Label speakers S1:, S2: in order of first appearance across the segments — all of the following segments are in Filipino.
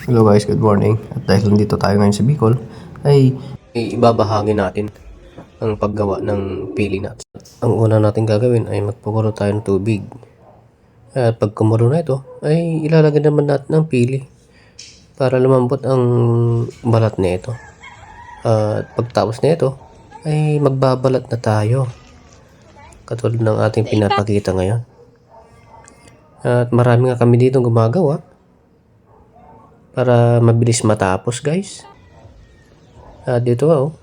S1: Hello guys, good morning. At dahil nandito tayo ngayon sa Bicol, ay ibabahagi natin ang paggawa ng pili nuts. Ang una natin gagawin ay magpakulo tayo ng tubig. At pag kumulo na ito, ay ilalagay naman natin ang pili para lumambot ang balat na ito. At pagtapos na ito, ay magbabalat na tayo. Katulad ng ating pinapakita ngayon. At marami nga kami dito gumagawa para mabilis matapos, guys. Dito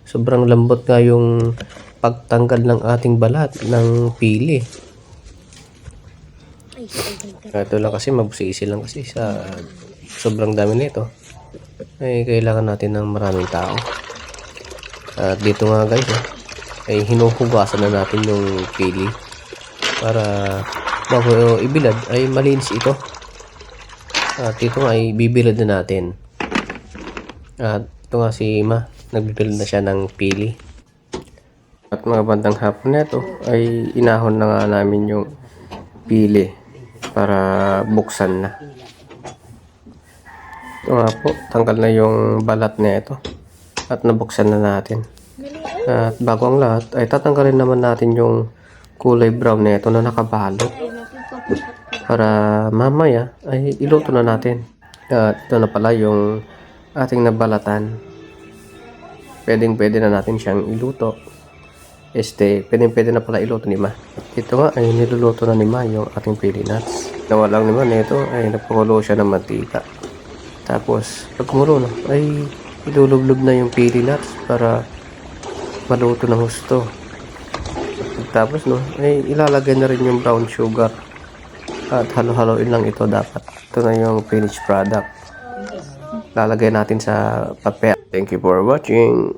S1: sobrang lambot nga yung pagtanggal ng ating balat ng pili. Ito lang kasi mabusisi lang kasi sa sobrang dami nito ay kailangan natin ng maraming tao. At dito nga guys ay hinuhugasan na natin yung pili para bago ibilad ay malinis ito. At ito nga ay bibilad na natin. At ito nga si Ma, nagbibilad na siya ng pili. At mga bandang hapon na ito ay inahon na nga namin yung pili para buksan na. Ito nga po, tanggal na yung balat na ito at nabuksan na natin. At bago ang lahat ay tatanggalin naman natin yung kulay brown na ito na nakabalot para mamaya ay iluto na natin. At ito na pala yung ating nabalatan. Pwede na natin siyang iluto. Pwede na pala iluto ni Ma. Ito nga ay niluluto na ni Ma yung ating pili nuts. Nawa lang naman ito ay napakulo siya ng mantika. Tapos pag kumulo na ay ilulublog na yung pili nuts para maluto ng husto. Tapos ay ilalagay na rin yung brown sugar. At halo-haloin lang ito dapat. Ito na yung finished product. Lalagay natin sa papel. Thank you for watching.